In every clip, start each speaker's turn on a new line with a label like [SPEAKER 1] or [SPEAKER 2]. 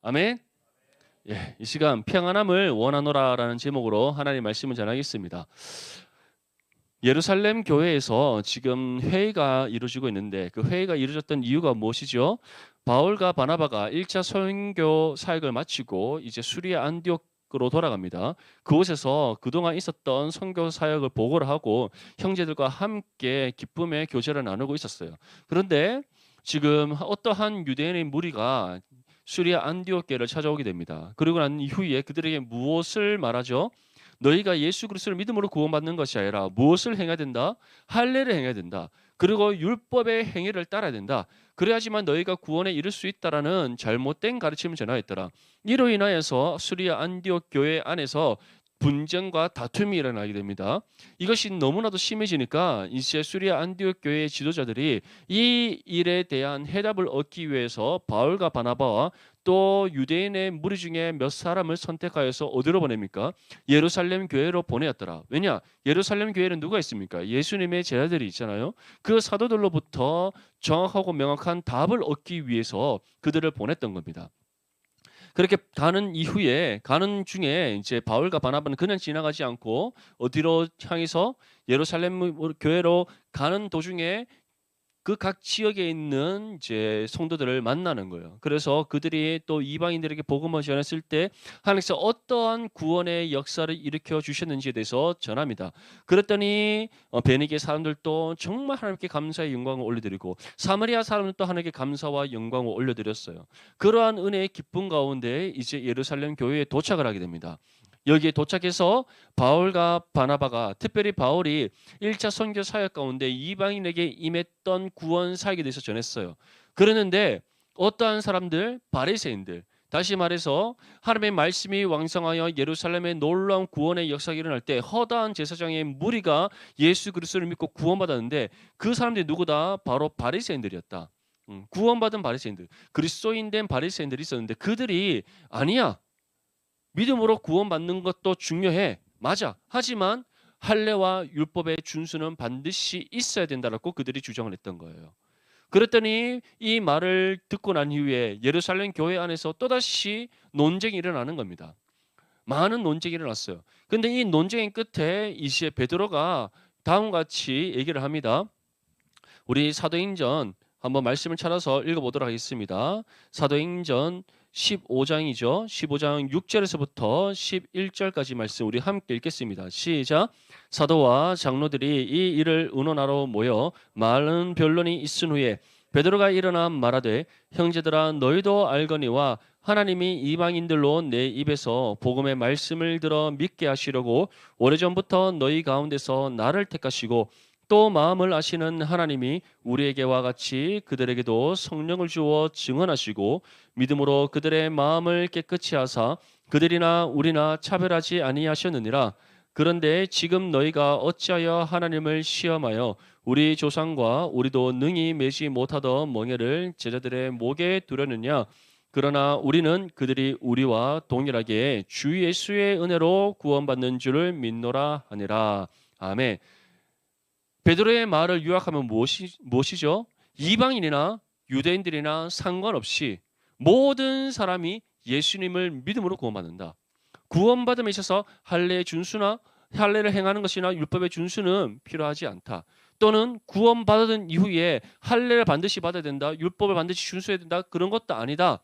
[SPEAKER 1] 아멘. 예, 이 시간 평안함을 원하노라라는 제목으로 하나님의 말씀을 전하겠습니다. 예루살렘 교회에서 지금 회의가 이루어지고 있는데 그 회의가 이루어졌던 이유가 무엇이죠? 바울과 바나바가 1차 선교 사역을 마치고 이제 수리아 안디옥으로 돌아갑니다. 그곳에서 그동안 있었던 선교 사역을 보고를 하고 형제들과 함께 기쁨의 교제를 나누고 있었어요. 그런데 지금 어떠한 유대인의 무리가 수리아 안디옥교를 찾아오게 됩니다. 그리고 난 이후에 그들에게 무엇을 말하죠? 너희가 예수 그리스도를 믿음으로 구원받는 것이 아니라 무엇을 행해야 된다? 할례를 행해야 된다. 그리고 율법의 행위를 따라야 된다. 그래야지만 너희가 구원에 이를 수 있다라는 잘못된 가르침을 전하였더라. 이로 인하여서 수리아 안디옥 교회 안에서 분쟁과 다툼이 일어나게 됩니다. 이것이 너무나도 심해지니까 이제 수리아 안디옥 교회의 지도자들이 이 일에 대한 해답을 얻기 위해서 바울과 바나바와 또 유대인의 무리 중에 몇 사람을 선택하여서 어디로 보냅니까? 예루살렘 교회로 보내었더라. 왜냐? 예루살렘 교회는 누가 있습니까? 예수님의 제자들이 있잖아요. 그 사도들로부터 정확하고 명확한 답을 얻기 위해서 그들을 보냈던 겁니다. 그렇게 가는 중에 이제 바울과 바나바는 그냥 지나가지 않고 어디로 향해서 예루살렘 교회로 가는 도중에 그 각 지역에 있는 이제 성도들을 만나는 거예요. 그래서 그들이 또 이방인들에게 복음을 전했을 때 하나님께서 어떠한 구원의 역사를 일으켜 주셨는지에 대해서 전합니다. 그랬더니 베니게 사람들도 정말 하나님께 감사의 영광을 올려드리고 사마리아 사람들도 하나님께 감사와 영광을 올려드렸어요. 그러한 은혜의 기쁨 가운데 이제 예루살렘 교회에 도착을 하게 됩니다. 여기에 도착해서 바울과 바나바가 특별히 바울이 1차 선교 사역 가운데 이방인에게 임했던 구원 사역에 대해서 전했어요. 그러는데 어떠한 사람들, 바리새인들, 다시 말해서 하나님의 말씀이 왕성하여 예루살렘에 놀라운 구원의 역사가 일어날 때 허다한 제사장의 무리가 예수 그리스도를 믿고 구원받았는데 그 사람들이 누구다? 바로 바리새인들이었다. 구원받은 바리새인들, 그리스도인 된 바리새인들이 있었는데 그들이 아니야. 믿음으로 구원받는 것도 중요해. 맞아. 하지만 할례와 율법의 준수는 반드시 있어야 된다라고 그들이 주장을 했던 거예요. 그랬더니 이 말을 듣고 난 이후에 예루살렘 교회 안에서 또다시 논쟁이 일어나는 겁니다. 많은 논쟁이 일어났어요. 근데 이 논쟁의 끝에 이제 베드로가 다음과 같이 얘기를 합니다. 우리 사도행전 한번 말씀을 찾아서 읽어보도록 하겠습니다. 사도행전 15장이죠. 15장 6절에서부터 11절까지 말씀 우리 함께 읽겠습니다. 시작. 사도와 장로들이 이 일을 의논하러 모여 많은 변론이 있은 후에 베드로가 일어나 말하되 형제들아 너희도 알거니와 하나님이 이방인들로 내 입에서 복음의 말씀을 들어 믿게 하시려고 오래전부터 너희 가운데서 나를 택하시고 또 마음을 아시는 하나님이 우리에게와 같이 그들에게도 성령을 주어 증언하시고 믿음으로 그들의 마음을 깨끗이 하사 그들이나 우리나 차별하지 아니하셨느니라. 그런데 지금 너희가 어찌하여 하나님을 시험하여 우리 조상과 우리도 능히 매지 못하던 멍에를 제자들의 목에 두려느냐. 그러나 우리는 그들이 우리와 동일하게 주 예수의 은혜로 구원받는 줄을 믿노라 하니라. 아멘. 베드로의 말을 요약하면 무엇이죠? 이방인이나 유대인들이나 상관없이 모든 사람이 예수님을 믿음으로 구원받는다. 구원받음에 있어서 할례의 준수나 할례를 행하는 것이나 율법의 준수는 필요하지 않다. 또는 구원받은 이후에 할례를 반드시 받아야 된다. 율법을 반드시 준수해야 된다. 그런 것도 아니다.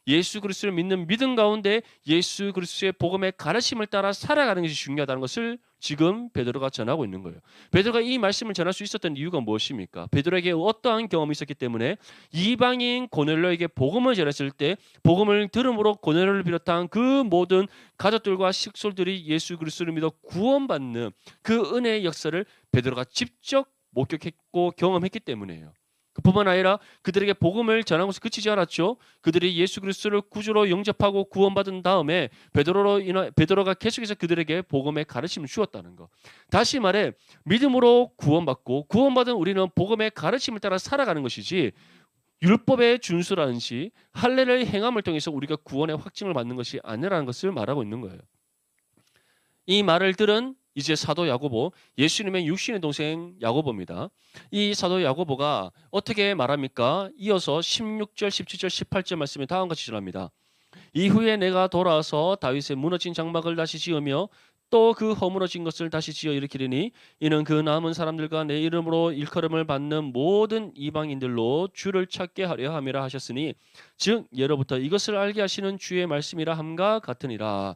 [SPEAKER 1] 예수 그리스도를 믿는 믿음 가운데 예수 그리스도의 복음의 가르침을 따라 살아가는 것이 중요하다는 것을 지금 베드로가 전하고 있는 거예요. 베드로가 이 말씀을 전할 수 있었던 이유가 무엇입니까? 베드로에게 어떠한 경험이 있었기 때문에 이방인 고넬료에게 복음을 전했을 때 복음을 들음으로 고넬료를 비롯한 그 모든 가족들과 식솔들이 예수 그리스도를 믿어 구원받는 그 은혜의 역사를 베드로가 직접 목격했고 경험했기 때문이에요. 그뿐만 아니라 그들에게 복음을 전하는 것을 그치지 않았죠. 그들이 예수 그리스도를 구주로 영접하고 구원받은 다음에 베드로가 계속해서 그들에게 복음의 가르침을 주었다는 것. 다시 말해 믿음으로 구원받고 구원받은 우리는 복음의 가르침을 따라 살아가는 것이지 율법의 준수라든지 할례를 행함을 통해서 우리가 구원의 확증을 받는 것이 아니라는 것을 말하고 있는 거예요. 이 말을 들은 이제 사도 야고보, 예수님의 육신의 동생 야고보입니다. 이 사도 야고보가 어떻게 말합니까? 이어서 16절, 17절, 18절 말씀에 다음과 같이 전합니다. 이후에 내가 돌아와서 다윗의 무너진 장막을 다시 지으며 또 그 허물어진 것을 다시 지어 일으키리니 이는 그 남은 사람들과 내 이름으로 일컬음을 받는 모든 이방인들로 주를 찾게 하려 함이라 하셨으니 즉 예로부터 이것을 알게 하시는 주의 말씀이라 함과 같으니라.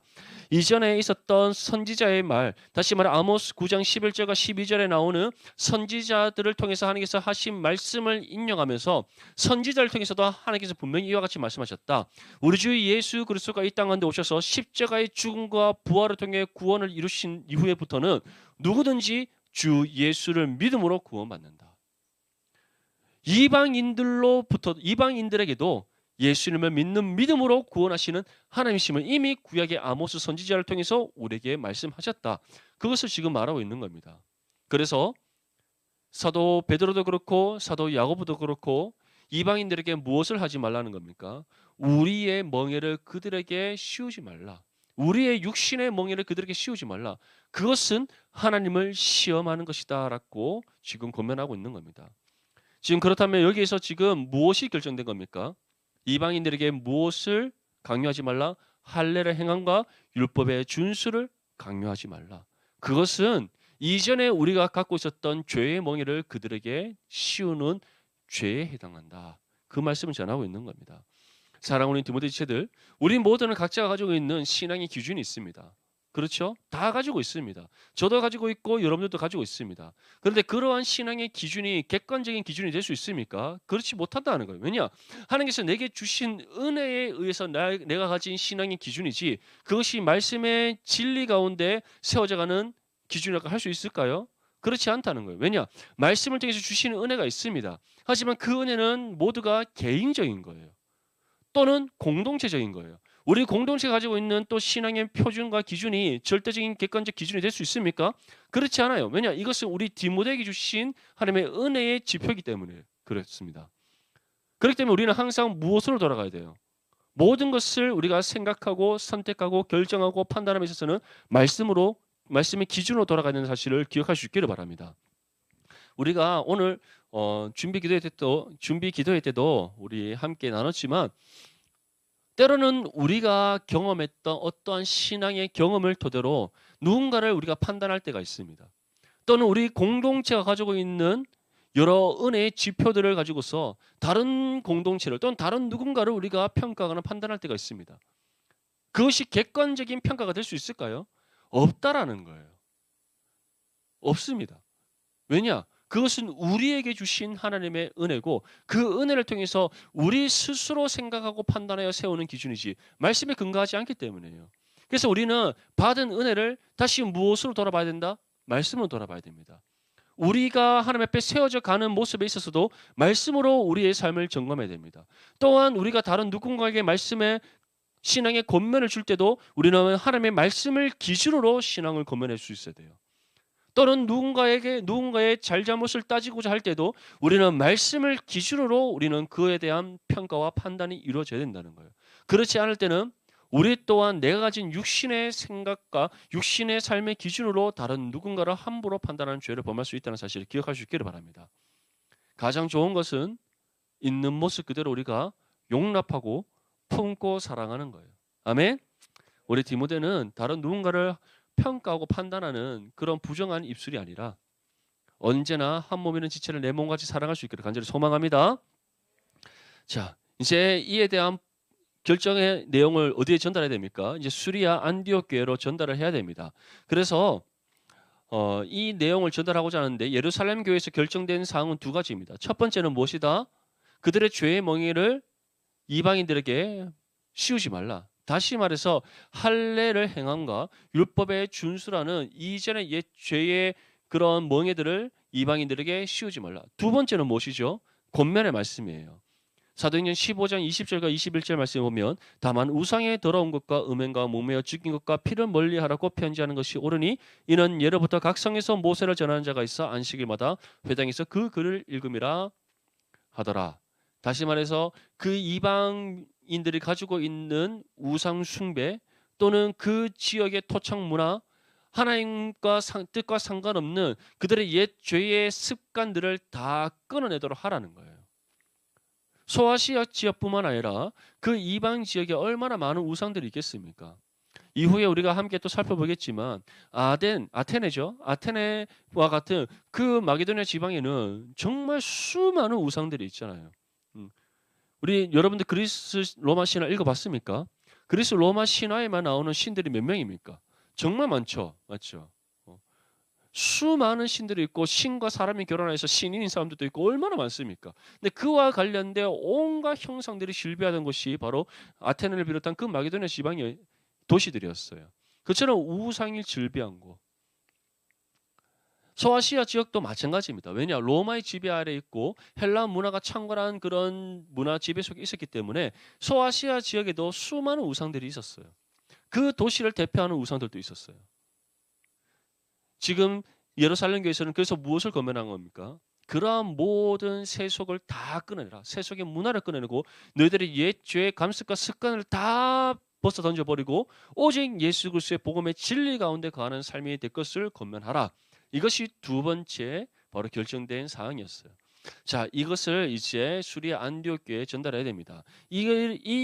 [SPEAKER 1] 이전에 있었던 선지자의 말, 다시 말해 아모스 9장 11절과 12절에 나오는 선지자들을 통해서 하나님께서 하신 말씀을 인용하면서 선지자를 통해서도 하나님께서 분명히 이와 같이 말씀하셨다. 우리 주 예수 그리스도가 이 땅 가운데 오셔서 십자가의 죽음과 부활을 통해 구원을 이루신 이후에부터는 누구든지 주 예수를 믿음으로 구원받는다. 이방인들에게도 예수님을 믿는 믿음으로 구원하시는 하나님이심을 이미 구약의 아모스 선지자를 통해서 우리에게 말씀하셨다. 그것을 지금 말하고 있는 겁니다. 그래서 사도 베드로도 그렇고 사도 야고보도 그렇고 이방인들에게 무엇을 하지 말라는 겁니까? 우리의 멍에를 그들에게 씌우지 말라. 우리의 육신의 멍에를 그들에게 씌우지 말라. 그것은 하나님을 시험하는 것이다라고 지금 권면하고 있는 겁니다. 지금 그렇다면 여기에서 지금 무엇이 결정된 겁니까? 이방인들에게 무엇을 강요하지 말라? 할례의 행함과 율법의 준수를 강요하지 말라. 그것은 이전에 우리가 갖고 있었던 죄의 멍에를 그들에게 씌우는 죄에 해당한다. 그 말씀을 전하고 있는 겁니다. 사랑하는 디모데 지체들, 우리 모두는 각자가 가지고 있는 신앙의 기준이 있습니다. 그렇죠? 다 가지고 있습니다. 저도 가지고 있고 여러분들도 가지고 있습니다. 그런데 그러한 신앙의 기준이 객관적인 기준이 될 수 있습니까? 그렇지 못한다는 거예요. 왜냐? 하나님께서 내게 주신 은혜에 의해서 내가 가진 신앙의 기준이지 그것이 말씀의 진리 가운데 세워져가는 기준이라고 할 수 있을까요? 그렇지 않다는 거예요. 왜냐? 말씀을 통해서 주시는 은혜가 있습니다. 하지만 그 은혜는 모두가 개인적인 거예요. 또는 공동체적인 거예요. 우리 공동체가 가지고 있는 또 신앙의 표준과 기준이 절대적인 객관적 기준이 될 수 있습니까? 그렇지 않아요. 왜냐? 이것은 우리 디모데에게 주신 하나님의 은혜의 지표이기 때문에 그렇습니다. 그렇기 때문에 우리는 항상 무엇으로 돌아가야 돼요? 모든 것을 우리가 생각하고 선택하고 결정하고 판단함에 있어서는 말씀의 기준으로 돌아가야 되는 사실을 기억할 수 있기를 바랍니다. 우리가 오늘 준비 기도회 때도 우리 함께 나눴지만 때로는 우리가 경험했던 어떠한 신앙의 경험을 토대로 누군가를 우리가 판단할 때가 있습니다. 또는 우리 공동체가 가지고 있는 여러 은혜의 지표들을 가지고서 다른 공동체를 또는 다른 누군가를 우리가 평가하거나 판단할 때가 있습니다. 그것이 객관적인 평가가 될 수 있을까요? 없다라는 거예요. 없습니다. 왜냐? 그것은 우리에게 주신 하나님의 은혜고 그 은혜를 통해서 우리 스스로 생각하고 판단하여 세우는 기준이지 말씀에 근거하지 않기 때문이에요. 그래서 우리는 받은 은혜를 다시 무엇으로 돌아봐야 된다? 말씀으로 돌아봐야 됩니다. 우리가 하나님 앞에 세워져 가는 모습에 있어서도 말씀으로 우리의 삶을 점검해야 됩니다. 또한 우리가 다른 누군가에게 말씀의 신앙의 권면을 줄 때도 우리는 하나님의 말씀을 기준으로 신앙을 권면할 수 있어야 돼요. 또는 누군가의 잘잘못을 따지고자 할 때도 우리는 말씀을 기준으로 우리는 그에 대한 평가와 판단이 이루어져야 된다는 거예요. 그렇지 않을 때는 우리 또한 내가 가진 육신의 생각과 육신의 삶의 기준으로 다른 누군가를 함부로 판단하는 죄를 범할 수 있다는 사실을 기억할 수 있기를 바랍니다. 가장 좋은 것은 있는 모습 그대로 우리가 용납하고 품고 사랑하는 거예요. 아멘. 우리 디모데는 다른 누군가를 평가하고 판단하는 그런 부정한 입술이 아니라 언제나 한 몸이는 지체를 내 몸같이 사랑할 수 있기를 간절히 소망합니다. 자, 이제 이에 대한 결정의 내용을 어디에 전달해야 됩니까? 이제 수리아 안디옥 교회로 전달을 해야 됩니다. 그래서 이 내용을 전달하고자 하는데 예루살렘 교회에서 결정된 사항은 두 가지입니다. 첫 번째는 무엇이다? 그들의 죄의 멍에를 이방인들에게 씌우지 말라. 다시 말해서 할례를 행함과 율법의 준수라는 이전의 옛 죄의 그런 멍에들을 이방인들에게 씌우지 말라. 두 번째는 무엇이죠? 권면의 말씀이에요. 사도행전 15장 20절과 21절 말씀에 보면 다만 우상의 더러운 것과 음행과 목매어 죽인 것과 피를 멀리하라고 편지하는 것이 옳으니 이는 예로부터 각 성에서 모세를 전하는 자가 있어 안식일마다 회당에서 그 글을 읽음이라 하더라. 다시 말해서 그 이방인들이 가지고 있는 우상 숭배 또는 그 지역의 토착 문화 하나님과 뜻과 상관없는 그들의 옛 죄의 습관들을 다 끊어내도록 하라는 거예요. 소아시아 지역뿐만 아니라 그 이방 지역에 얼마나 많은 우상들이 있겠습니까? 이후에 우리가 함께 또 살펴보겠지만 아테네죠. 아테네와 같은 그 마게도니아 지방에는 정말 수많은 우상들이 있잖아요. 음, 우리 여러분들 그리스 로마 신화 읽어봤습니까? 그리스 로마 신화에만 나오는 신들이 몇 명입니까? 정말 많죠. 맞죠? 어, 수많은 신들이 있고 신과 사람이 결혼해서 신인인 사람들도 있고 얼마나 많습니까? 근데 그와 관련된 온갖 형상들이 실비하던 곳이 바로 아테네를 비롯한 그 마게도니아 지방의 도시들이었어요. 그처럼 우상이 즐비한 곳. 소아시아 지역도 마찬가지입니다. 왜냐? 로마의 지배 아래 있고 헬라 문화가 창궐한 그런 문화 지배 속에 있었기 때문에 소아시아 지역에도 수많은 우상들이 있었어요. 그 도시를 대표하는 우상들도 있었어요. 지금 예루살렘 교회에서는 그래서 무엇을 권면한 겁니까? 그러한 모든 세속을 다 끊어내라. 세속의 문화를 끊어내고 너희들의 옛 죄의 감습과 습관을 다 벗어 던져버리고 오직 예수 그리스도의 복음의 진리 가운데 거하는 삶이 될 것을 권면하라. 이것이 두 번째 바로 결정된 사항이었어요. 자, 이것을 이제 수리아 안디옥 교회에 전달해야 됩니다. 이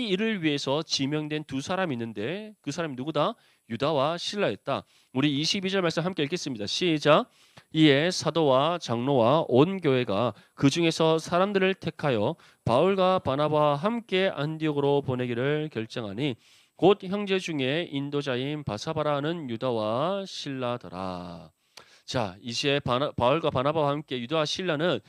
[SPEAKER 1] 일을 위해서 지명된 두 사람이 있는데 그 사람이 누구다? 유다와 실라였다. 우리 22절 말씀 함께 읽겠습니다. 시작. 이에 사도와 장로와 온 교회가 그 중에서 사람들을 택하여 바울과 바나바와 함께 안디옥으로 보내기를 결정하니 곧 형제 중에 인도자인 바사바라는 유다와 실라더라. 자, 이제 바울과 바나바와 함께 유다와 실라는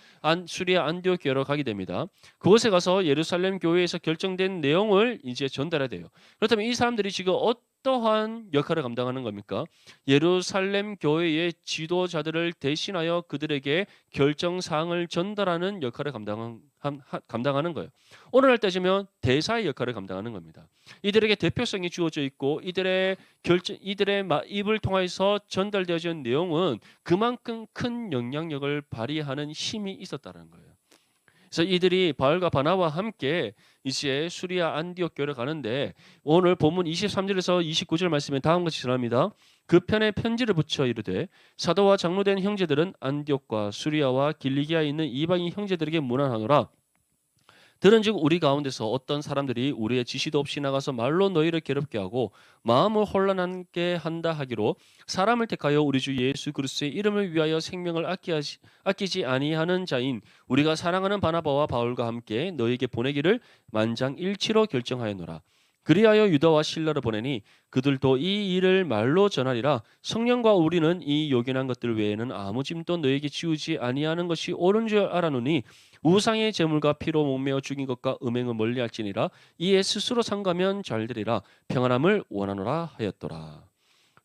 [SPEAKER 1] 수리아 안디옥 교회로 가게 됩니다. 그곳에 가서 예루살렘 교회에서 결정된 내용을 이제 전달해야 돼요. 그렇다면 이 사람들이 지금 어떠한 역할을 감당하는 겁니까? 예루살렘 교회의 지도자들을 대신하여 그들에게 결정 사항을 전달하는 역할을 감당하는 거예요. 오늘날 따지면 대사의 역할을 감당하는 겁니다. 이들에게 대표성이 주어져 있고 이들의 입을 통해서 전달되어진 내용은 그만큼 큰 영향력을 발휘하는 힘이 있었다는 거예요. 그래서 이들이 바울과 바나바와 함께 이제 수리아 안디옥 교회를 가는데 오늘 본문 23절에서 29절 말씀에 다음과 같이 전합니다. 그 편에 편지를 붙여 이르되 사도와 장로된 형제들은 안디옥과 수리아와 길리기아에 있는 이방인 형제들에게 문안하노라. 들은즉 우리 가운데서 어떤 사람들이 우리의 지시도 없이 나가서 말로 너희를 괴롭게 하고 마음을 혼란하게 한다 하기로 사람을 택하여 우리 주 예수 그리스도의 이름을 위하여 생명을 아끼지 아니하는 자인 우리가 사랑하는 바나바와 바울과 함께 너희에게 보내기를 만장일치로 결정하였노라. 그리하여 유다와 실라를 보내니 그들도 이 일을 말로 전하리라. 성령과 우리는 이 요긴한 것들 외에는 아무 짐도 너에게 지우지 아니하는 것이 옳은 줄 알아노니 우상의 제물과 피로 목매어 죽인 것과 음행을 멀리할지니라. 이에 스스로 상가면 잘되리라. 평안함을 원하노라 하였더라.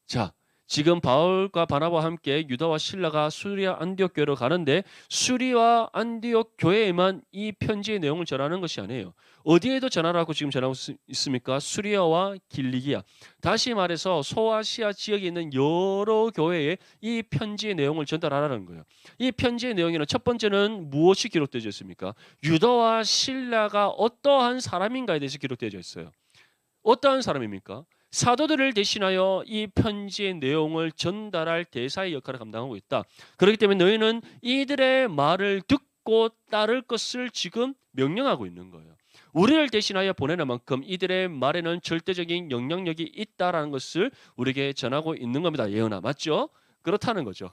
[SPEAKER 1] 자, 지금 바울과 바나바와 함께 유다와 실라가 수리아 안디옥 교회로 가는데 수리아 안디옥 교회에만 이 편지의 내용을 전하는 것이 아니에요. 어디에도 전하라고 지금 전하고 있습니까? 수리아와 길리기아. 다시 말해서 소아시아 지역에 있는 여러 교회에 이 편지의 내용을 전달하라는 거예요. 이 편지의 내용에는 첫 번째는 무엇이 기록되어 있습니까? 유다와 실라가 어떠한 사람인가에 대해서 기록되어 있어요. 어떠한 사람입니까? 사도들을 대신하여 이 편지의 내용을 전달할 대사의 역할을 감당하고 있다. 그렇기 때문에 너희는 이들의 말을 듣고 따를 것을 지금 명령하고 있는 거예요. 우리를 대신하여 보내는 만큼 이들의 말에는 절대적인 영향력이 있다라는 것을 우리에게 전하고 있는 겁니다. 예언아, 맞죠? 그렇다는 거죠.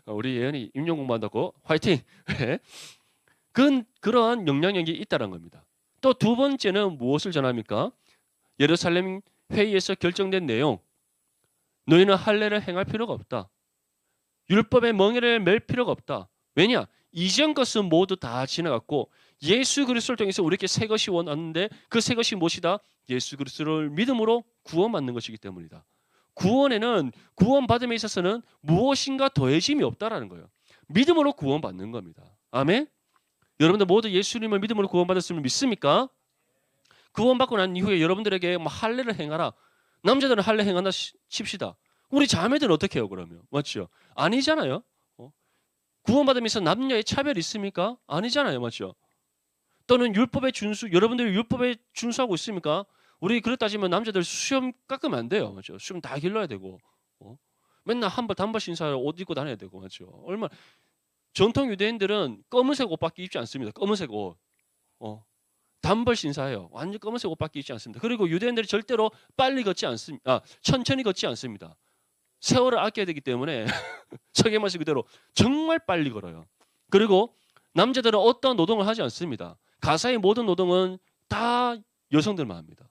[SPEAKER 1] 우리 예언이 임용 공부한다고 화이팅! 그러한 영향력이 있다는 겁니다. 또 두 번째는 무엇을 전합니까? 예루살렘 회의에서 결정된 내용. 너희는 할례를 행할 필요가 없다. 율법의 멍에를 맬 필요가 없다. 왜냐? 이전 것은 모두 다 지나갔고 예수 그리스도를 통해서 우리에게 새 것이 왔는데 그 새 것이 무엇이다? 예수 그리스도를 믿음으로 구원받는 것이기 때문이다. 구원받음에 있어서는 무엇인가 더해짐이 없다라는 거예요. 믿음으로 구원받는 겁니다. 아멘? 여러분들 모두 예수님을 믿음으로 구원받았음을 믿습니까? 구원받고 난 이후에 여러분들에게 할례를 행하라. 남자들은 할례 행한다 칩시다. 우리 자매들은 어떻게 해요 그러면? 맞죠? 아니잖아요. 구원받으면서 남녀의 차별이 있습니까? 아니잖아요. 맞죠? 또는 여러분들이 율법에 준수하고 있습니까? 우리 그렇다 따지면 남자들 수염 깎으면 안 돼요. 맞죠? 수염 다 길러야 되고. 맨날 단벌 인사를 옷 입고 다녀야 되고. 맞죠? 전통 유대인들은 검은색 옷밖에 입지 않습니다. 검은색 옷. 어, 단벌 신사예요. 완전 검은색 옷 밖에 입지 않습니다. 그리고 유대인들이 절대로 빨리 걷지 않습니다. 천천히 걷지 않습니다. 세월을 아껴야 되기 때문에 성경 말씀 그대로 정말 빨리 걸어요. 그리고 남자들은 어떤 노동을 하지 않습니다. 가사의 모든 노동은 다 여성들만 합니다.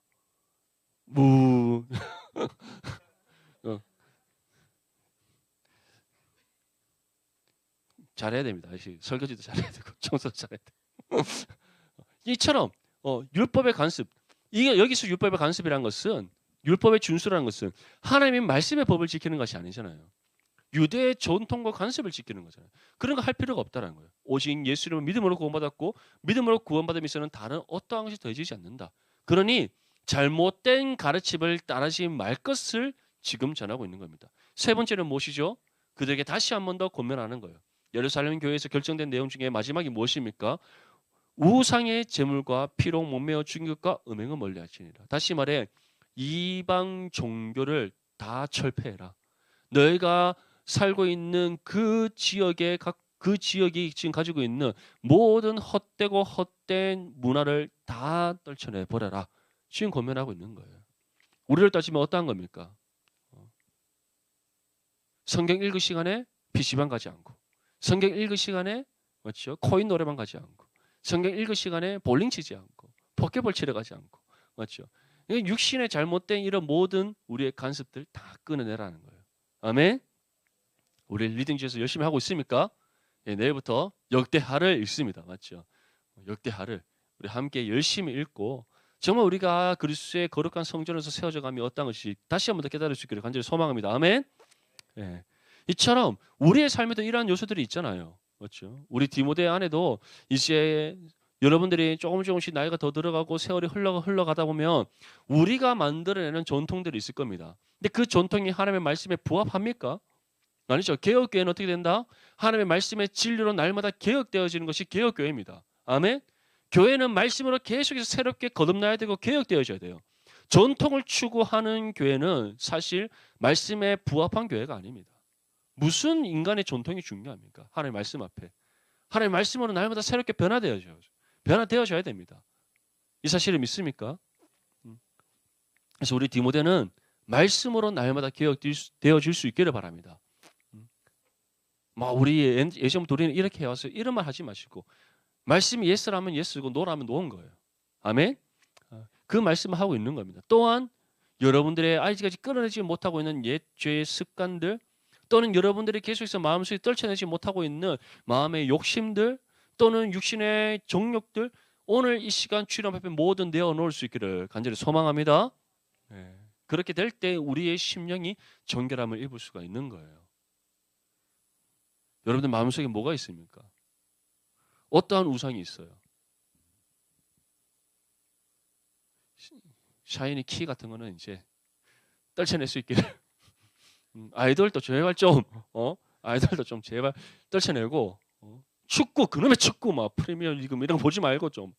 [SPEAKER 1] 무 어, 잘해야 됩니다. 설거지도 잘해야 되고 청소도 잘해야 되고 이처럼 율법의 관습, 이게 여기서 율법의 관습이라는 것은, 율법의 준수라는 것은 하나님의 말씀의 법을 지키는 것이 아니잖아요. 유대의 전통과 관습을 지키는 거잖아요. 그런 거 할 필요가 없다는 거예요. 오직 예수님을 믿음으로 구원받았고 믿음으로 구원받음에서는 다른 어떠한 것이 더해지지 않는다. 그러니 잘못된 가르침을 따르지 말 것을 지금 전하고 있는 겁니다. 세 번째는 무엇이죠? 그들에게 다시 한 번 더 권면하는 거예요. 예루살렘 교회에서 결정된 내용 중에 마지막이 무엇입니까? 우상의 제물과 피로 몸매어 죽인 것과 음행을 멀리하시니라. 다시 말해 이방 종교를 다 철폐해라. 너희가 살고 있는 그 지역에 그 지역이 지금 가지고 있는 모든 헛되고 헛된 문화를 다 떨쳐내 버려라. 지금 권면하고 있는 거예요. 우리를 따지면 어떠한 겁니까? 성경 읽을 시간에 PC방 가지 않고, 성경 읽을 시간에 맞죠? 코인 노래방 가지 않고, 성경 읽을 시간에 볼링 치지 않고, 포켓볼 치러 가지 않고, 맞죠? 육신의 잘못된 이런 모든 우리의 간섭들 다 끊어내라는 거예요. 아멘. 우리 리딩지에서 열심히 하고 있습니까? 예, 내일부터 역대하를 읽습니다. 맞죠? 역대하를 우리 함께 열심히 읽고 정말 우리가 그리스도의 거룩한 성전에서 세워져 가며 어떤 것이 다시 한 번 더 깨달을 수 있기를 간절히 소망합니다. 아멘. 예. 이처럼 우리의 삶에도 이러한 요소들이 있잖아요. 맞죠? 우리 디모데 안에도 이제 여러분들이 조금씩 나이가 더 들어가고 세월이 흘러가다 보면 우리가 만들어내는 전통들이 있을 겁니다. 근데 그 전통이 하나님의 말씀에 부합합니까? 아니죠. 개혁교회는 어떻게 된다? 하나님의 말씀의 진리로 날마다 개혁되어지는 것이 개혁교회입니다. 아멘. 교회는 말씀으로 계속해서 새롭게 거듭나야 되고 개혁되어져야 돼요. 전통을 추구하는 교회는 사실 말씀에 부합한 교회가 아닙니다. 무슨 인간의 전통이 중요합니까? 하나님의 말씀 앞에. 하나님의 말씀으로 날마다 새롭게 변화되어져야 됩니다. 이 사실을 믿습니까? 그래서 우리 디모데는 말씀으로 날마다 개혁되어질 수 있기를 바랍니다. 우리 예전부터 우리는 이렇게 해왔어요. 이런 말 하지 마시고 말씀이 예스라면 예스고 노라면 노인 거예요. 아멘. 그 말씀을 하고 있는 겁니다. 또한 여러분들의 아직까지 끊어내지 못하고 있는 옛 죄의 습관들, 또는 여러분들이 계속해서 마음속에 떨쳐내지 못하고 있는 마음의 욕심들, 또는 육신의 정욕들, 오늘 이 시간 주님 앞에 모든 내어놓을 수 있기를 간절히 소망합니다. 네. 그렇게 될 때 우리의 심령이 정결함을 입을 수가 있는 거예요. 여러분들 마음속에 뭐가 있습니까? 어떠한 우상이 있어요? 샤이니 키 같은 거는 이제 떨쳐낼 수 있기를. 아이돌도 제발 좀 아이돌도 좀 제발 떨쳐내고 축구 그놈의 축구 막 프리미어 리그 이런 거 보지 말고 좀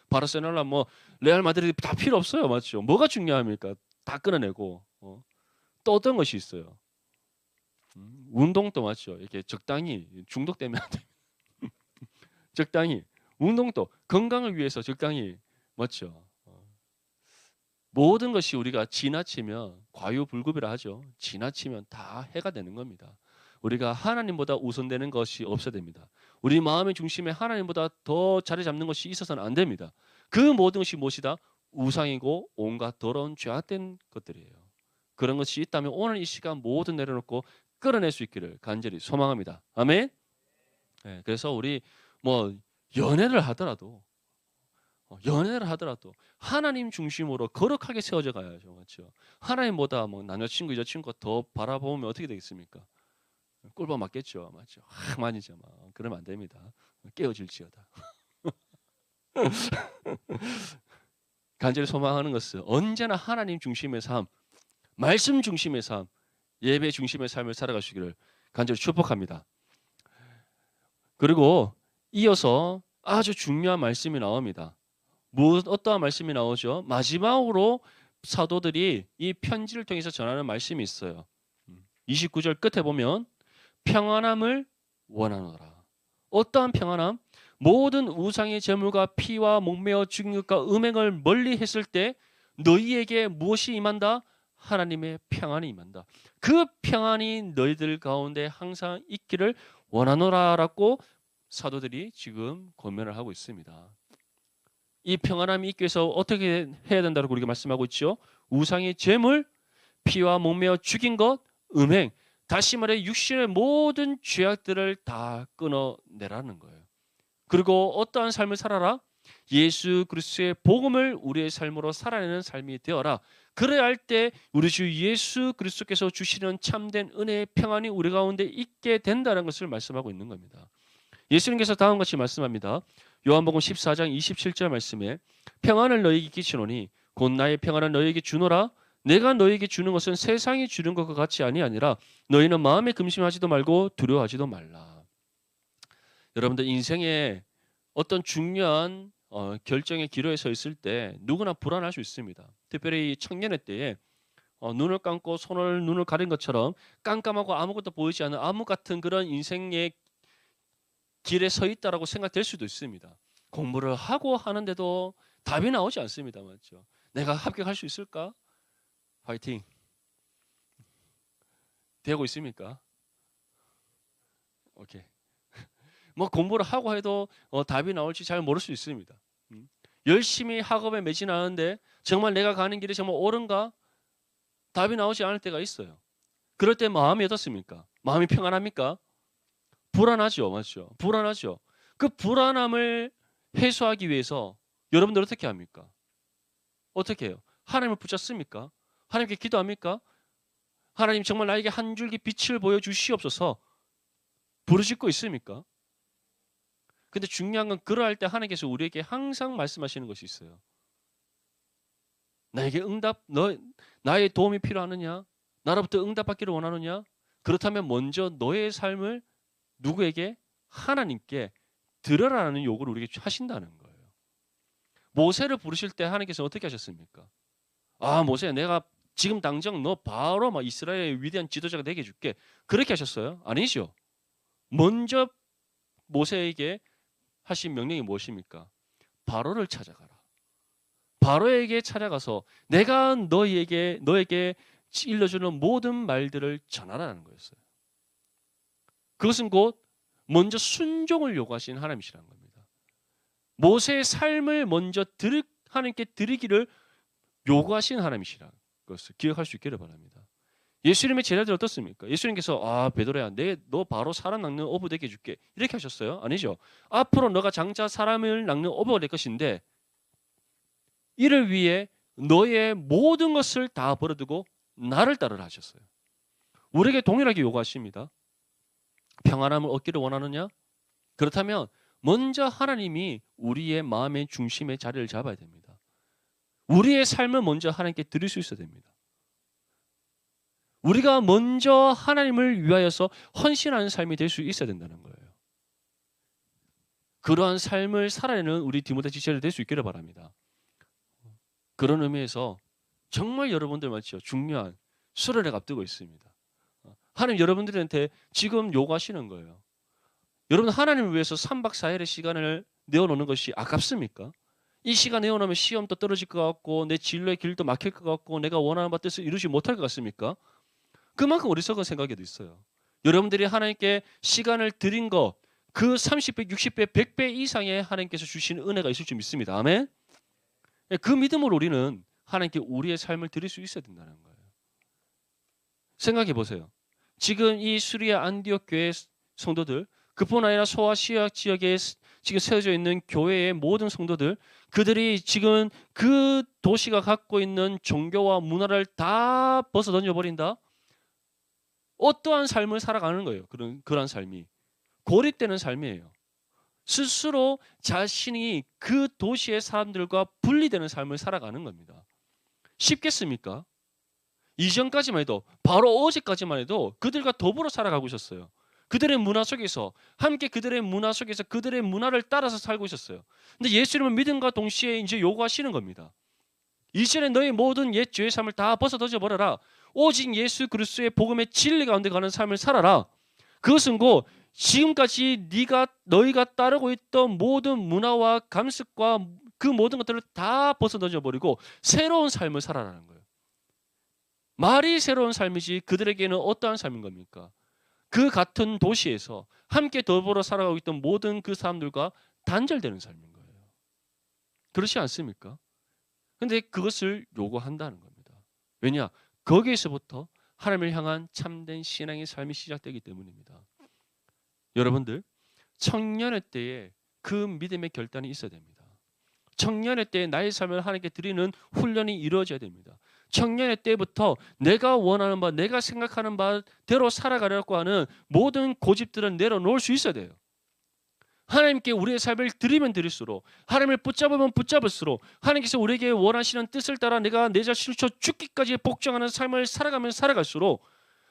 [SPEAKER 1] 바르셀로나 뭐 레알 마드리드 다 필요 없어요. 맞죠? 뭐가 중요합니까? 다 끊어내고 또 어떤 것이 있어요? 운동도 맞죠? 이렇게 적당히 중독되면 안 돼요. 적당히 운동도 건강을 위해서 적당히 맞죠? 모든 것이 우리가 지나치면 과유불급이라 하죠. 지나치면 다 해가 되는 겁니다. 우리가 하나님보다 우선되는 것이 없어야 됩니다. 우리 마음의 중심에 하나님보다 더 자리 잡는 것이 있어서는 안 됩니다. 그 모든 것이 무엇이다? 우상이고 온갖 더러운 죄악된 것들이에요. 그런 것이 있다면 오늘 이 시간 모든 내려놓고 끌어낼 수 있기를 간절히 소망합니다. 아멘. 네, 그래서 우리 연애를 하더라도 하나님 중심으로 거룩하게 세워져 가야죠. 맞죠? 하나님보다 남자친구 여자친구가 더 바라보면 어떻게 되겠습니까? 꿀밤 맞겠죠. 맞죠? 많이죠. 그러면 안 됩니다. 깨어질지어다. 간절히 소망하는 것은 언제나 하나님 중심의 삶, 말씀 중심의 삶, 예배 중심의 삶을 살아가시기를 간절히 축복합니다. 그리고 이어서 아주 중요한 말씀이 나옵니다. 어떠한 말씀이 나오죠? 마지막으로 사도들이 이 편지를 통해서 전하는 말씀이 있어요. 29절 끝에 보면 평안함을 원하노라. 어떠한 평안함? 모든 우상의 제물과 피와 목매어 죽인 것과 음행을 멀리 했을 때 너희에게 무엇이 임한다? 하나님의 평안이 임한다. 그 평안이 너희들 가운데 항상 있기를 원하노라라고 사도들이 지금 권면을 하고 있습니다. 이 평안함이 있기 위해서 어떻게 해야 된다고 우리가 말씀하고 있죠? 우상의 제물, 피와 목매어 죽인 것, 음행, 다시 말해 육신의 모든 죄악들을 다 끊어내라는 거예요. 그리고 어떠한 삶을 살아라? 예수 그리스도의 복음을 우리의 삶으로 살아내는 삶이 되어라. 그래야 할 때 우리 주 예수 그리스도께서 주시는 참된 은혜의 평안이 우리 가운데 있게 된다는 것을 말씀하고 있는 겁니다. 예수님께서 다음과 같이 말씀합니다. 요한복음 14장 27절 말씀에 평안을 너희에게 끼치노니 곧 나의 평안을 너희에게 주노라. 내가 너희에게 주는 것은 세상이 주는 것과 같이 아니라 너희는 마음에 금심하지도 말고 두려워하지도 말라. 여러분들 인생에 어떤 중요한 결정의 기로에 서 있을 때 누구나 불안할 수 있습니다. 특별히 청년의 때에 눈을 감고 눈을 가린 것처럼 깜깜하고 아무것도 보이지 않는 암흑 같은 그런 인생의 길에 서 있다라고 생각될 수도 있습니다. 공부를 하고 하는데도 답이 나오지 않습니다. 맞죠? 내가 합격할 수 있을까? 화이팅. 되고 있습니까? 오케이. 뭐 공부를 하고 해도 답이 나올지 잘 모를 수 있습니다. 열심히 학업에 매진하는데 정말 내가 가는 길이 정말 옳은가? 답이 나오지 않을 때가 있어요. 그럴 때 마음이 어떻습니까? 마음이 평안합니까? 불안하죠. 맞죠? 불안하죠. 그 불안함을 해소하기 위해서 여러분들 어떻게 합니까? 어떻게 해요? 하나님을 붙잡습니까? 하나님께 기도합니까? 하나님 정말 나에게 한 줄기 빛을 보여주시옵소서 부르짖고 있습니까? 근데 중요한 건 그러할 때 하나님께서 우리에게 항상 말씀하시는 것이 있어요. 나에게 나의 도움이 필요하느냐? 나로부터 응답받기를 원하느냐? 그렇다면 먼저 너의 삶을 누구에게? 하나님께 들으라는 요구를 우리에게 하신다는 거예요. 모세를 부르실 때 하나님께서 어떻게 하셨습니까? 아, 모세야, 내가 지금 당장 너 바로 막 이스라엘의 위대한 지도자가 되게 해줄게. 그렇게 하셨어요? 아니죠. 먼저 모세에게 하신 명령이 무엇입니까? 바로를 찾아가라. 바로에게 찾아가서 내가 너에게 일러주는 모든 말들을 전하라는 거였어요. 그것은 곧 먼저 순종을 요구하신 하나님이시라는 겁니다. 모세의 삶을 먼저 하나님께 드리기를 요구하신 하나님이시라는 것을 기억할 수 있기를 바랍니다. 예수님의 제자들 어떻습니까? 예수님께서 베드로야, 너 바로 사람 낚는 어부 되게 해줄게. 이렇게 하셨어요? 아니죠. 앞으로 너가 장차 사람을 낚는 어부가 될 것인데 이를 위해 너의 모든 것을 다 버려두고 나를 따르라 하셨어요. 우리에게 동일하게 요구하십니다. 평안함을 얻기를 원하느냐? 그렇다면 먼저 하나님이 우리의 마음의 중심에 자리를 잡아야 됩니다. 우리의 삶을 먼저 하나님께 드릴 수 있어야 됩니다. 우리가 먼저 하나님을 위하여서 헌신하는 삶이 될 수 있어야 된다는 거예요. 그러한 삶을 살아내는 우리 디모데 지체를 될 수 있기를 바랍니다. 그런 의미에서 정말 여러분들 맞죠? 중요한 수련회가 앞두고 있습니다. 하나님 여러분들한테 지금 요구하시는 거예요. 여러분 하나님을 위해서 3박 4일의 시간을 내어놓는 것이 아깝습니까? 이 시간 내어놓으면 시험도 떨어질 것 같고 내 진로의 길도 막힐 것 같고 내가 원하는 바 뜻을 이루지 못할 것 같습니까? 그만큼 어리석은 생각에도 있어요. 여러분들이 하나님께 시간을 드린 것 그 30배, 60배, 100배 이상의 하나님께서 주시는 은혜가 있을 줄 믿습니다. 아멘? 그 믿음으로 우리는 하나님께 우리의 삶을 드릴 수 있어야 된다는 거예요. 생각해 보세요. 지금 이 수리아 안디옥 교회 성도들 그뿐 아니라 소아시아 지역에 지금 세워져 있는 교회의 모든 성도들 그들이 지금 그 도시가 갖고 있는 종교와 문화를 다 벗어 던져버린다? 어떠한 삶을 살아가는 거예요. 그런 삶이. 고립되는 삶이에요. 스스로 자신이 그 도시의 사람들과 분리되는 삶을 살아가는 겁니다. 쉽겠습니까? 이전까지만 해도 바로 어제까지만 해도 그들과 더불어 살아가고 있었어요. 그들의 문화 속에서 함께 그들의 문화 속에서 그들의 문화를 따라서 살고 있었어요. 근데 예수님은 믿음과 동시에 이제 요구하시는 겁니다. 이전에 너희 모든 옛 죄의 삶을 다 벗어던져 버려라. 오직 예수 그리스도의 복음의 진리 가운데 가는 삶을 살아라. 그것은 곧 지금까지 너희가 따르고 있던 모든 문화와 감습과 그 모든 것들을 다 벗어던져 버리고 새로운 삶을 살아라는 거예요. 말이 새로운 삶이지 그들에게는 어떠한 삶인 겁니까? 그 같은 도시에서 함께 더불어 살아가고 있던 모든 그 사람들과 단절되는 삶인 거예요. 그렇지 않습니까? 근데 그것을 요구한다는 겁니다. 왜냐? 거기에서부터 하나님을 향한 참된 신앙의 삶이 시작되기 때문입니다. 여러분들, 청년의 때에 그 믿음의 결단이 있어야 됩니다. 청년의 때에 나의 삶을 하나님께 드리는 훈련이 이루어져야 됩니다. 청년의 때부터 내가 원하는 바, 내가 생각하는 바대로 살아가려고 하는 모든 고집들은 내려놓을 수 있어야 돼요. 하나님께 우리의 삶을 드리면 드릴수록, 하나님을 붙잡으면 붙잡을수록, 하나님께서 우리에게 원하시는 뜻을 따라 내가 내 자신을 쳐 죽기까지 복종하는 삶을 살아가면 살아갈수록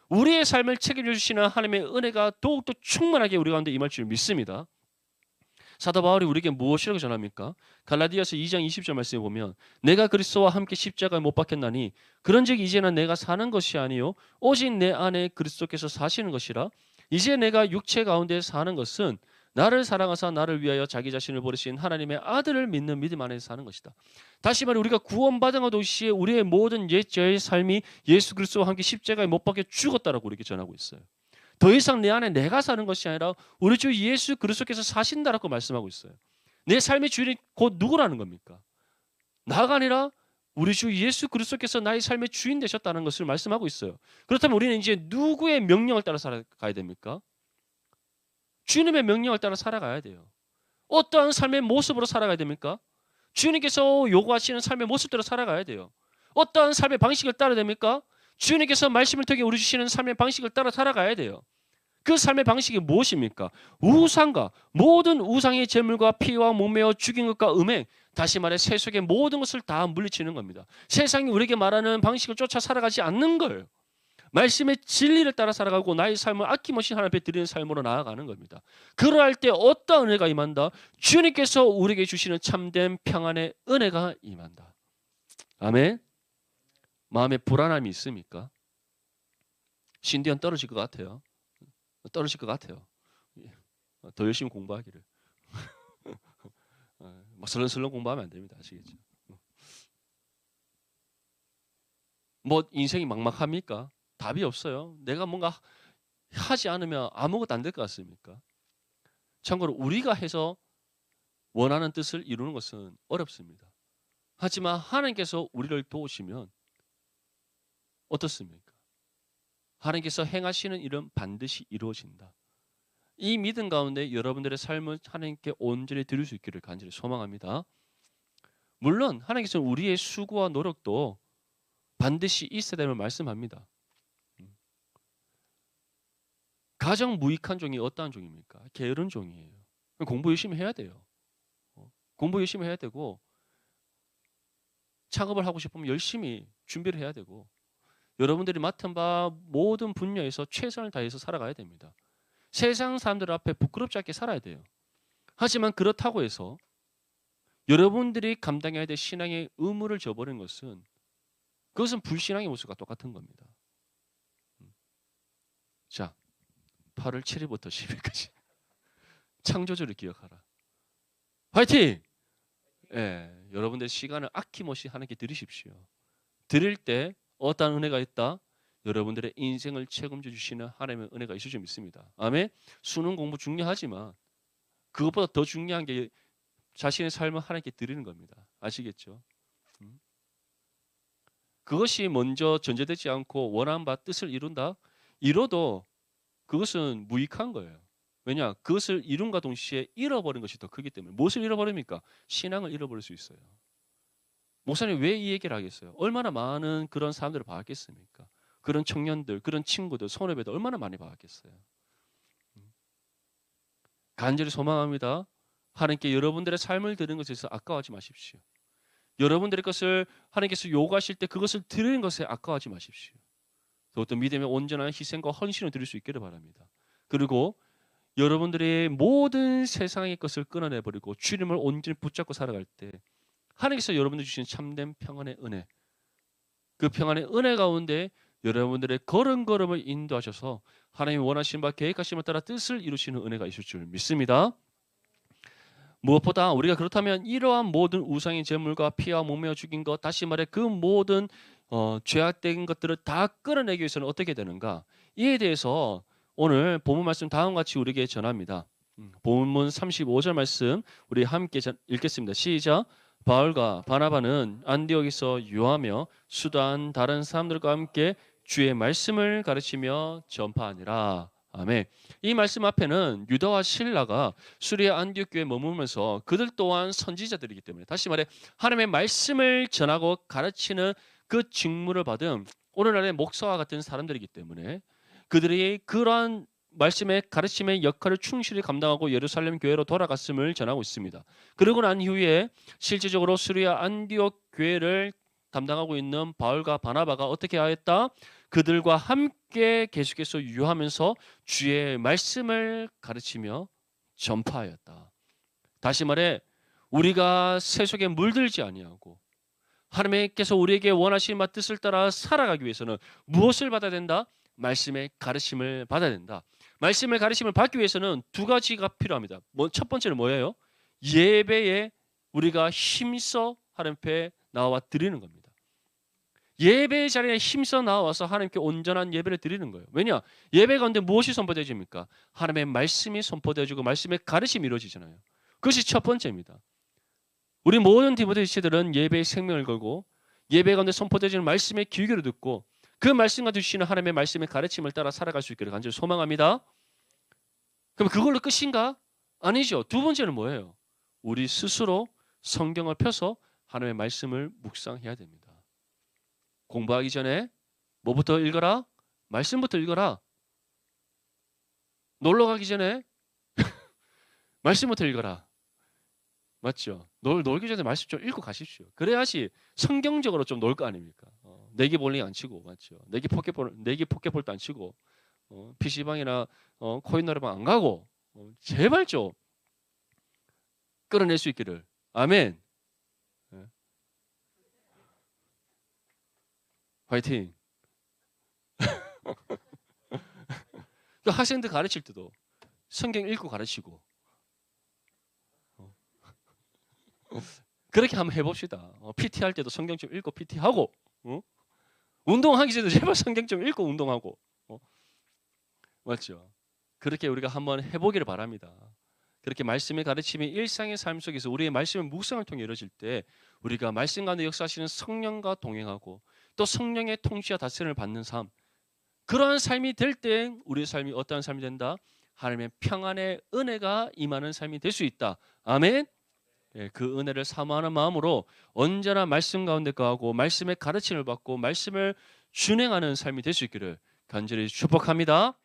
[SPEAKER 1] 우리의 삶을 책임져 주시는 하나님의 은혜가 더욱더 충만하게 우리 가운데 임할 줄 믿습니다. 사도 바울이 우리에게 무엇이라고 전합니까? 갈라디아서 2장 20절 말씀에 보면 내가 그리스도와 함께 십자가에 못 박혔나니 그런즉 이제는 내가 사는 것이 아니요 오직 내 안에 그리스도께서 사시는 것이라. 이제 내가 육체 가운데 사는 것은 나를 사랑하사 나를 위하여 자기 자신을 버리신 하나님의 아들을 믿는 믿음 안에서 사는 것이다. 다시 말해 우리가 구원받은 동시에 우리의 모든 옛죄의 삶이 예수 그리스도와 함께 십자가에 못 박혀 죽었다라고 우리에게 전하고 있어요. 더 이상 내 안에 내가 사는 것이 아니라 우리 주 예수 그리스도께서 사신다라고 말씀하고 있어요. 내 삶의 주인이 곧 누구라는 겁니까? 나가 아니라 우리 주 예수 그리스도께서 나의 삶의 주인 되셨다는 것을 말씀하고 있어요. 그렇다면 우리는 이제 누구의 명령을 따라 살아가야 됩니까? 주님의 명령을 따라 살아가야 돼요. 어떠한 삶의 모습으로 살아가야 됩니까? 주님께서 요구하시는 삶의 모습대로 살아가야 돼요. 어떠한 삶의 방식을 따라야 됩니까? 주님께서 말씀을 통해 우리 주시는 삶의 방식을 따라 살아가야 돼요. 그 삶의 방식이 무엇입니까? 우상과 모든 우상의 제물과 피와 목매어 죽인 것과 음행, 다시 말해 세속의 모든 것을 다 물리치는 겁니다. 세상이 우리에게 말하는 방식을 쫓아 살아가지 않는 거예요. 말씀의 진리를 따라 살아가고 나의 삶을 아낌없이 하나님 앞에 드리는 삶으로 나아가는 겁니다. 그러할 때 어떤 은혜가 임한다? 주님께서 우리에게 주시는 참된 평안의 은혜가 임한다. 아멘. 마음에 불안함이 있습니까? 신디언 떨어질 것 같아요. 떨어질 것 같아요. 더 열심히 공부하기를. 막 설렁설렁 공부하면 안 됩니다. 아시겠죠? 뭐 인생이 막막합니까? 답이 없어요. 내가 뭔가 하지 않으면 아무것도 안 될 것 같습니까? 참고로 우리가 해서 원하는 뜻을 이루는 것은 어렵습니다. 하지만 하나님께서 우리를 도우시면 어떻습니까? 하나님께서 행하시는 일은 반드시 이루어진다. 이 믿음 가운데 여러분들의 삶을 하나님께 온전히 드릴 수 있기를 간절히 소망합니다. 물론 하나님께서는 우리의 수고와 노력도 반드시 있어야 됨을 말씀합니다. 가장 무익한 종이 어떠한 종입니까? 게으른 종이에요. 공부 열심히 해야 돼요. 공부 열심히 해야 되고 창업을 하고 싶으면 열심히 준비를 해야 되고 여러분들이 맡은 바 모든 분야에서 최선을 다해서 살아가야 됩니다. 세상 사람들 앞에 부끄럽지 않게 살아야 돼요. 하지만 그렇다고 해서 여러분들이 감당해야 될 신앙의 의무를 저버리는 것은 그것은 불신앙의 모습과 똑같은 겁니다. 자, 8월 7일부터 10일까지 창조주를 기억하라. 화이팅! 예, 여러분들 시간을 아낌없이 하나님께 드리십시오. 드릴 때 어떤 은혜가 있다? 여러분들의 인생을 책임져 주시는 하나님의 은혜가 있을 줄 믿습니다. 아멘. 수능 공부 중요하지만 그것보다 더 중요한 게 자신의 삶을 하나님께 드리는 겁니다. 아시겠죠? 그것이 먼저 전제되지 않고 원하는 바 뜻을 이룬다? 이뤄도 그것은 무익한 거예요. 왜냐? 그것을 이룬과 동시에 잃어버린 것이 더 크기 때문에. 무엇을 잃어버립니까? 신앙을 잃어버릴 수 있어요. 목사님 왜 이 얘기를 하겠어요? 얼마나 많은 그런 사람들을 봐왔겠습니까? 그런 청년들, 그런 친구들, 손해배들 얼마나 많이 봐왔겠어요. 간절히 소망합니다. 하나님께 여러분들의 삶을 드리는 것에 있어서 아까워하지 마십시오. 여러분들의 것을 하나님께서 요구하실 때 그것을 드리는 것에 아까워하지 마십시오. 어떤 믿음의 온전한 희생과 헌신을 드릴 수 있기를 바랍니다. 그리고 여러분들의 모든 세상의 것을 끊어내버리고 주님을 온전히 붙잡고 살아갈 때 하나님께서 여러분들 주신 참된 평안의 은혜, 그 평안의 은혜 가운데 여러분들의 걸음걸음을 인도하셔서 하나님이 원하시는 바 계획하신 바 따라 뜻을 이루시는 은혜가 있을 줄 믿습니다. 무엇보다 우리가 그렇다면 이러한 모든 우상의 제물과 피와 몸매어 죽인 것, 다시 말해 그 모든 죄악된 것들을 다 끌어내기 위해서는 어떻게 되는가? 이에 대해서 오늘 본문 말씀 다음과 같이 우리에게 전합니다. 본문 35절 말씀 우리 함께 읽겠습니다. 시작. 바울과 바나바는 안디옥에서 유하며 수단 다른 사람들과 함께 주의 말씀을 가르치며 전파하니라. 아멘. 이 말씀 앞에는 유다와 실라가 수리아 안디옥 교회에 머물면서 그들 또한 선지자들이기 때문에, 다시 말해 하나님의 말씀을 전하고 가르치는 그 직무를 받은 오늘날의 목사와 같은 사람들이기 때문에 그들이 그러한 말씀의 가르침의 역할을 충실히 감당하고 예루살렘 교회로 돌아갔음을 전하고 있습니다. 그러고 난 이후에 실질적으로 수리아 안디옥 교회를 담당하고 있는 바울과 바나바가 어떻게 하였다? 그들과 함께 계속해서 유하면서 주의 말씀을 가르치며 전파하였다. 다시 말해 우리가 세속에 물들지 아니하고 하나님께서 우리에게 원하시는 뜻을 따라 살아가기 위해서는 무엇을 받아야 된다? 말씀의 가르침을 받아야 된다. 말씀의 가르침을 받기 위해서는 두 가지가 필요합니다. 첫 번째는 뭐예요? 예배에 우리가 힘써 하나님 앞에 나와 드리는 겁니다. 예배 자리에 힘써 나와서 하나님께 온전한 예배를 드리는 거예요. 왜냐? 예배 가운데 무엇이 선포되어집니까? 하나님의 말씀이 선포되어지고 말씀의 가르침이 이루어지잖아요. 그것이 첫 번째입니다. 우리 모든 디모데치들은 예배에 생명을 걸고 예배 가운데 선포되어지는 말씀의 기회를 듣고 그 말씀과 주시는 하나님의 말씀의 가르침을 따라 살아갈 수 있기를 간절히 소망합니다. 그럼 그걸로 끝인가? 아니죠. 두 번째는 뭐예요? 우리 스스로 성경을 펴서 하나님의 말씀을 묵상해야 됩니다. 공부하기 전에 뭐부터 읽어라? 말씀부터 읽어라. 놀러 가기 전에 말씀부터 읽어라. 맞죠? 놀기 전에 말씀 좀 읽고 가십시오. 그래야지 성경적으로 좀 놀 거 아닙니까? 내기 볼링 안 치고, 맞죠? 내기 포켓볼도 안 치고, PC방이나 코인 노래방 안 가고, 제발 좀 끌어낼 수 있기를. 아멘. 네. 화이팅. 그 학생들 가르칠 때도 성경 읽고 가르치고. 그렇게 한번 해봅시다. PT 할 때도 성경 좀 읽고 PT 하고, 운동하기 전에 제발 성경 좀 읽고 운동하고, 맞죠? 그렇게 우리가 한번 해보기를 바랍니다. 그렇게 말씀의 가르침이 일상의 삶 속에서 우리의 말씀의 묵상을 통해 이루어질 때 우리가 말씀 가운데 역사하시는 성령과 동행하고 또 성령의 통치와 다스림을 받는 삶, 그러한 삶이 될 때 우리의 삶이 어떠한 삶이 된다? 하나님의 평안의 은혜가 임하는 삶이 될 수 있다. 아멘. 예, 그 은혜를 사모하는 마음으로 언제나 말씀 가운데 거하고 말씀의 가르침을 받고 말씀을 준행하는 삶이 될 수 있기를 간절히 축복합니다.